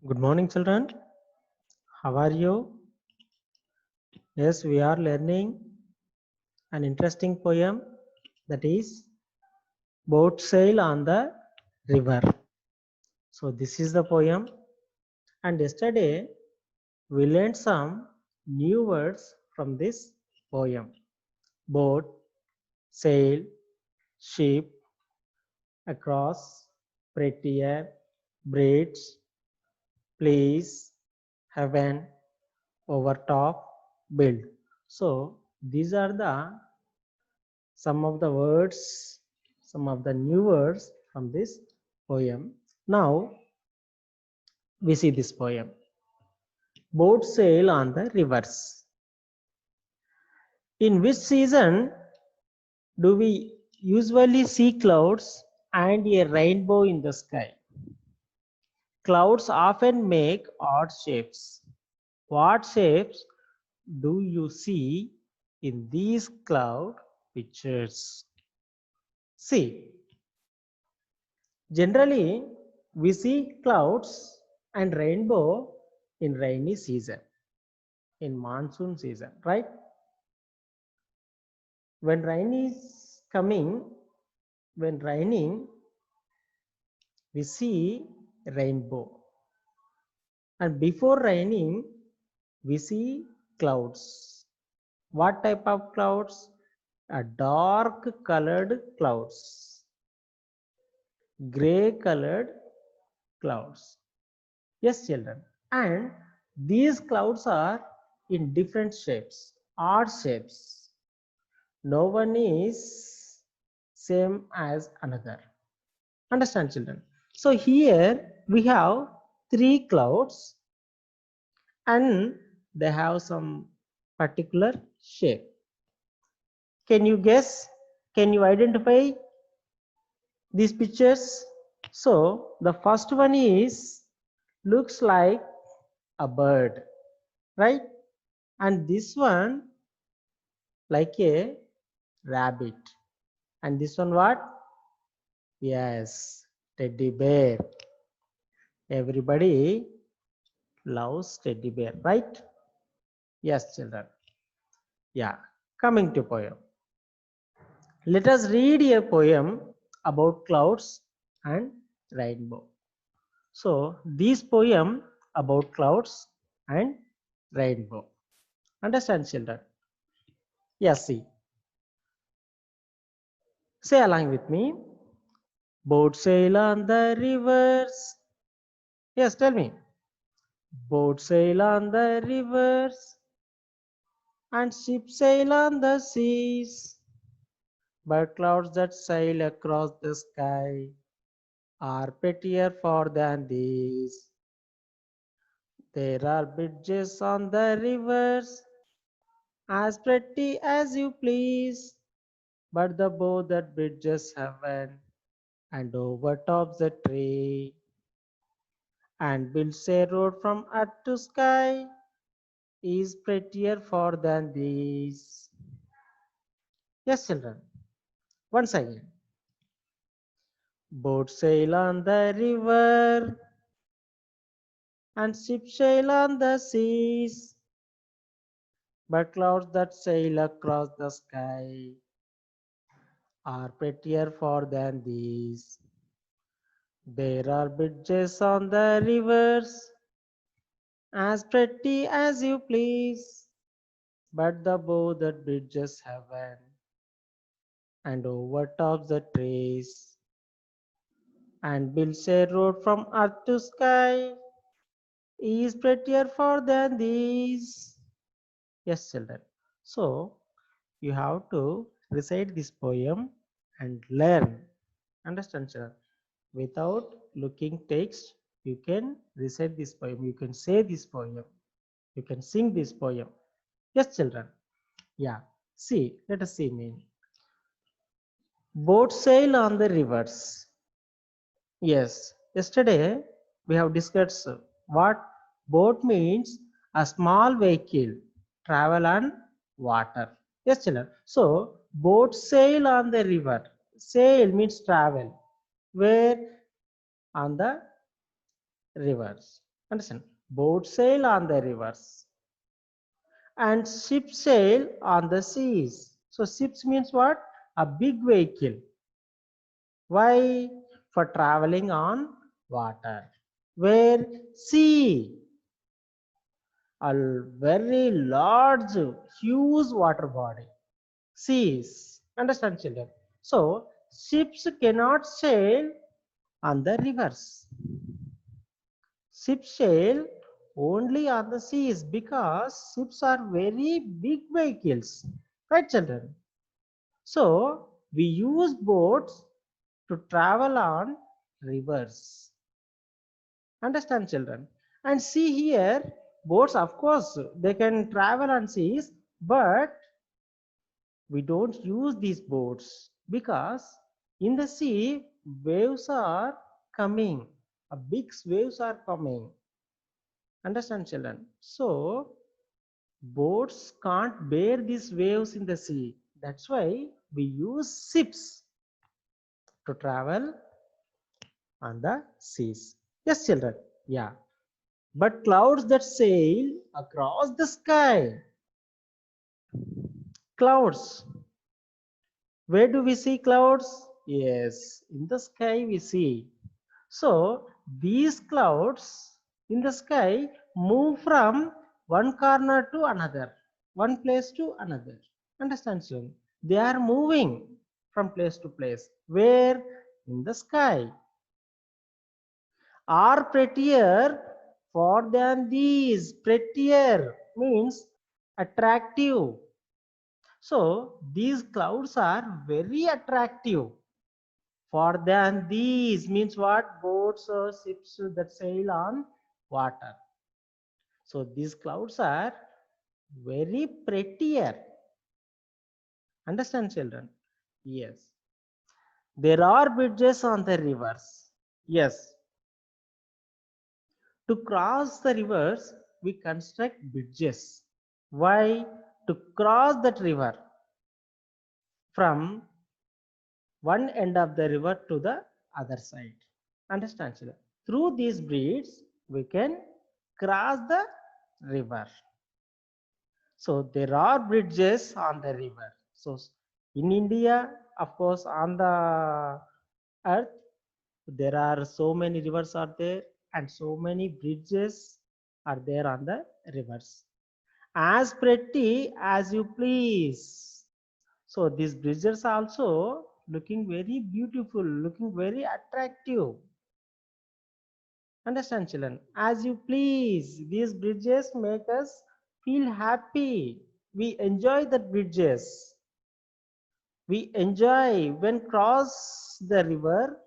Good morning, children. How are you? Yes, we are learning an interesting poem that is Boat Sail on the River. So, this is the poem. And yesterday we learned some new words from this poem: boat, sail, ship, across, prettier, bridge, place, heaven, overtop, build. So, these are the some of the words, some of the new words from this poem. Now we see this poem. Boat sail on the rivers. In which season do we usually see clouds and a rainbow in the sky? Clouds often make odd shapes. What shapes do you see in these cloud pictures? See, generally, we see clouds and rainbow in rainy season, in monsoon season, right? When rain is coming, when raining, we see rainbow. And before raining, we see clouds. What type of clouds? A dark colored clouds, gray colored clouds. Yes, children. And these clouds are in different shapes, odd shapes. No one is same as another. Understand, children? So here we have three clouds and they have some particular shape. Can you guess? Can you identify these pictures? So the first one is looks like a bird, right? And this one like a rabbit. And this one what? Yes, teddy bear. Everybody loves teddy bear, right? Yes, children. Yeah, coming to poem. Let us read a poem about clouds and rainbow. So, this poem about clouds and rainbow. Understand, children? Yes, see. Say along with me. Boat sail on the rivers. Yes, tell me. Boat sail on the rivers and ship sail on the seas. But clouds that sail across the sky are prettier far than these. There are bridges on the rivers as pretty as you please. But the bow that bridges heaven and overtops the tree and builds a road from earth to sky is prettier far than these. Yes, children. Once again. Boat sail on the river and ship sail on the seas, but clouds that sail across the sky are prettier far than these. There are bridges on the rivers as pretty as you please, but the bow that bridges heaven and overtops the trees and builds a road from earth to sky is prettier far than these. Yes, children. So you have to recite this poem and learn. Understand, children? Without looking text, you can recite this poem. You can say this poem. You can sing this poem. Yes, children. Yeah. See, let us see meaning. Boat sail on the rivers. Yes. Yesterday we have discussed what boat means: a small vehicle travel on water. Yes, children. So boat sail on the river. Sail means travel. Where? On the rivers. Understand? Boats sail on the rivers and ships sail on the seas. So ships means what? A big vehicle. Why? For traveling on water. Where sea, a very large, huge water body. Seas. Understand, children? So ships cannot sail on the rivers. Ships sail only on the seas because ships are very big vehicles. Right, children? So we use boats to travel on rivers. Understand, children? And see here, boats, of course, they can travel on seas, but we don't use these boats because in the sea, waves are coming. A big waves are coming. Understand, children? So boats can't bear these waves in the sea. That's why we use ships to travel on the seas. Yes, children. Yeah. But clouds that sail across the sky. Clouds. Where do we see clouds? Yes, in the sky we see. So these clouds in the sky move from one corner to another, one place to another. Understand, children? They are moving from place to place. Where? In the sky. Are prettier for than these. Prettier means attractive. So these clouds are very attractive. For than these means what? Boats or ships that sail on water. So these clouds are very prettier. Understand, children? Yes. There are bridges on the rivers. Yes. To cross the rivers, we construct bridges. Why? To cross that river from one end of the river to the other side. Understand, children? Through these bridges, we can cross the river. So there are bridges on the river. So in India, of course, on the earth, there are so many rivers are there and so many bridges are there on the rivers. As pretty as you please. So these bridges are also looking very beautiful, looking very attractive. Understand, children? As you please. These bridges make us feel happy. We enjoy the bridges. We enjoy when cross the river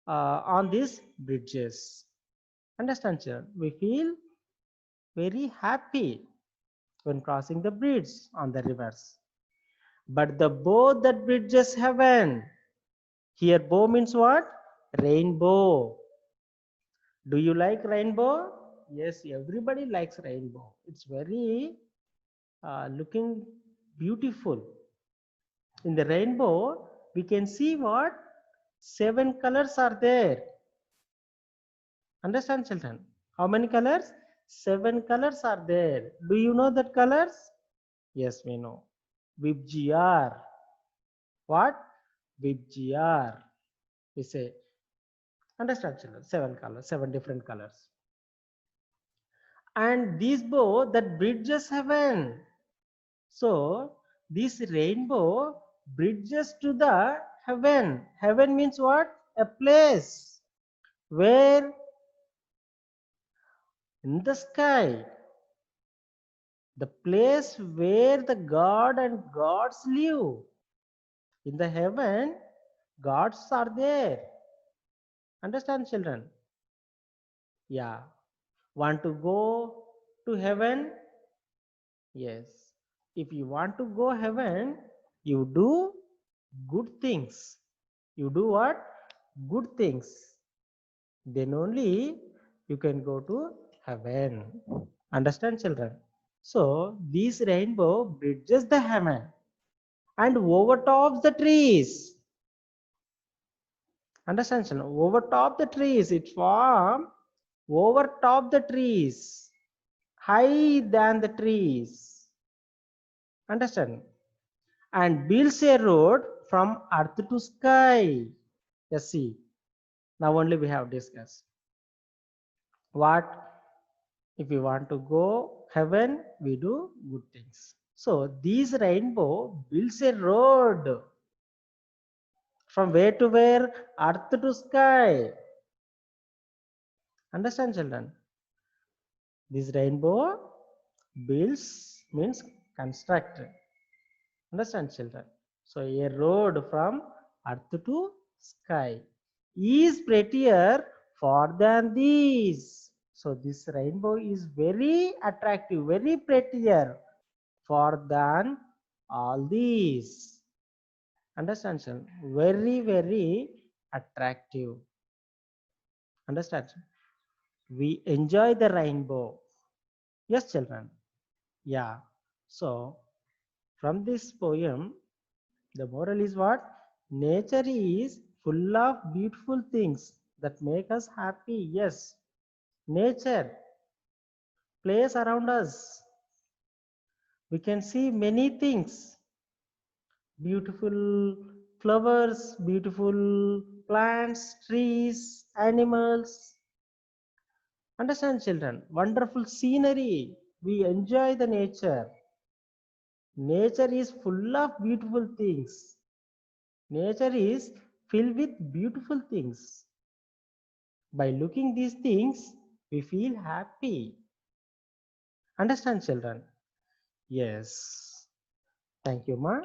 on these bridges. Understand, children? We feel very happy when crossing the bridge on the rivers. But the bow that bridges heaven. Here, bow means what? Rainbow. Do you like rainbow? Yes, everybody likes rainbow. It's very looking beautiful. In the rainbow, we can see what? 7 colors are there. Understand, children? How many colors? 7 colors are there. Do you know that colors? Yes, we know. Vibgr. What? Vibgr. We say. Understand, children? 7 colors, 7 different colors. And this bow that bridges heaven. So this rainbow bridges to the heaven. Heaven means what? A place where in the sky, the place where the God and gods live. In the heaven, gods are there. Understand, children? Yeah. Want to go to heaven? Yes. If you want to go heaven, you do good things. You do what? Good things. Then only you can go to heaven. Understand, children? So this rainbow bridges the heaven and overtops the trees. Understand, children? Overtop the trees, it forms over top the trees, high than the trees. Understand? And builds a road from earth to sky. Yes, see. Now only we have discussed. What if we want to go heaven, we do good things. So this rainbow builds a road from where to where? Earth to sky. Understand, children? This rainbow builds means construct. Understand, children? So a road from earth to sky is prettier far than these. So this rainbow is very attractive, very prettier far than all these. Understand, children? Very, very attractive. Understand? We enjoy the rainbow. Yes, children. Yeah. So from this poem, the moral is what? Nature is full of beautiful things that make us happy. Yes. Nature plays around us. We can see many things. Beautiful flowers, beautiful plants, trees, animals. Understand, children? Wonderful scenery. We enjoy the nature. Nature is full of beautiful things. Nature is filled with beautiful things. By looking these things, we feel happy. Understand, children? Yes. Thank you, Ma.